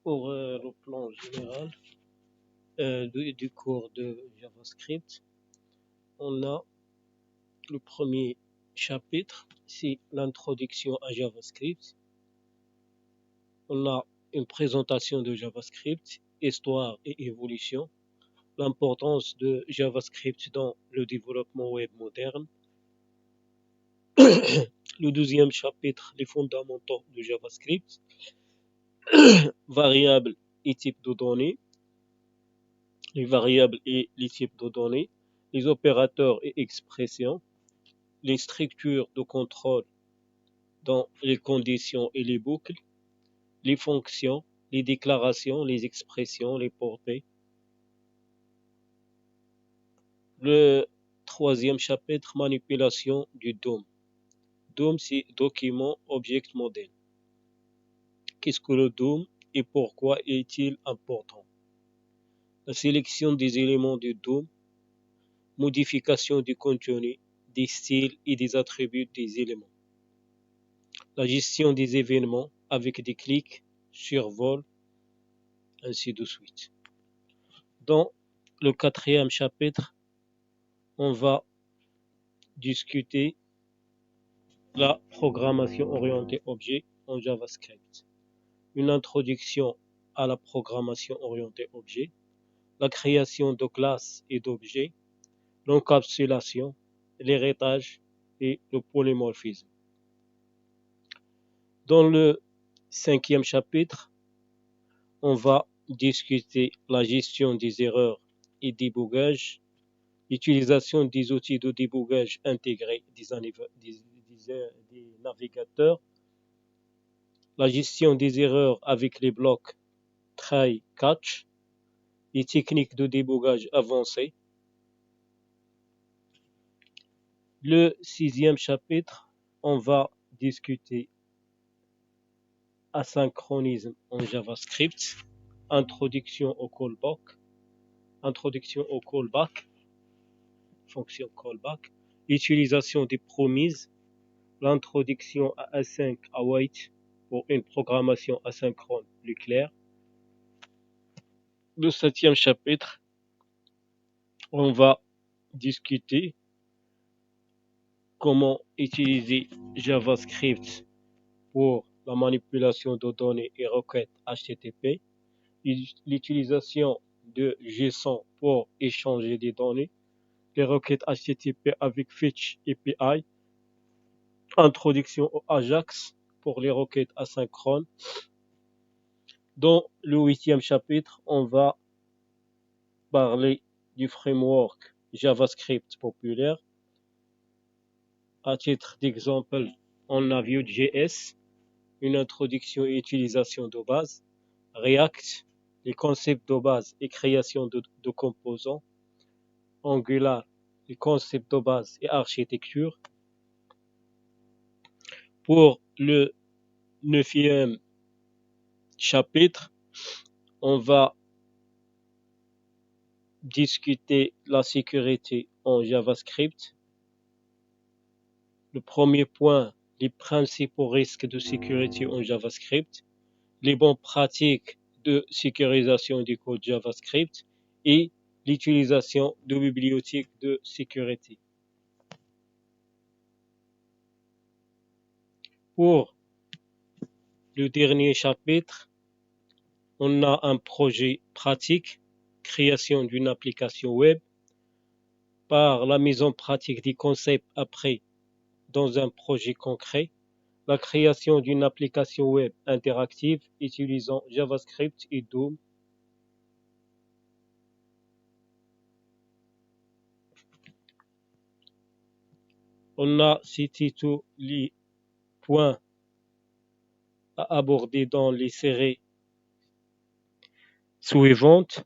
Pour le plan général du cours de JavaScript, on a le premier chapitre, c'est l'introduction à JavaScript. On a une présentation de JavaScript, histoire et évolution, l'importance de JavaScript dans le développement web moderne. Le deuxième chapitre, les fondamentaux de JavaScript, variables et types de données, les variables et les types de données, les opérateurs et expressions, les structures de contrôle dans les conditions et les boucles, les fonctions, les déclarations, les expressions, les portées. Le troisième chapitre, manipulation du DOM. DOM, c'est document object model. Qu'est-ce que le DOM et pourquoi est-il important? La sélection des éléments du DOM, modification du contenu, des styles et des attributs des éléments. La gestion des événements avec des clics, survol, ainsi de suite. Dans le quatrième chapitre, on va discuter la programmation orientée objet en JavaScript. Une introduction à la programmation orientée objet, la création de classes et d'objets, l'encapsulation, l'héritage et le polymorphisme. Dans le cinquième chapitre, on va discuter la gestion des erreurs et débogage, l'utilisation des outils de débogage intégrés des navigateurs, la gestion des erreurs avec les blocs try-catch, les techniques de débogage avancées. Le sixième chapitre, on va discuter asynchronisme en JavaScript, introduction au callback, fonction callback, l'utilisation des promises, l'introduction à async await pour une programmation asynchrone plus claire. Le septième chapitre, on va discuter comment utiliser JavaScript pour la manipulation de données et requêtes HTTP, l'utilisation de JSON pour échanger des données, les requêtes HTTP avec Fetch API, introduction au Ajax pour les requêtes asynchrones. Dans le huitième chapitre, on va parler du framework JavaScript populaire. À titre d'exemple, on a Vue.js, une introduction et utilisation de base, React, les concepts de base et création de composants, Angular, les concepts de base et architecture. Pour le neuvième chapitre, on va discuter la sécurité en JavaScript. Le premier point, les principaux risques de sécurité en JavaScript, les bonnes pratiques de sécurisation du code JavaScript et l'utilisation de bibliothèques de sécurité. Pour le dernier chapitre, on a un projet pratique, création d'une application web, par la mise en pratique des concepts après dans un projet concret, la création d'une application web interactive utilisant JavaScript et DOM. On a cité tous les points à aborder dans les séries suivantes.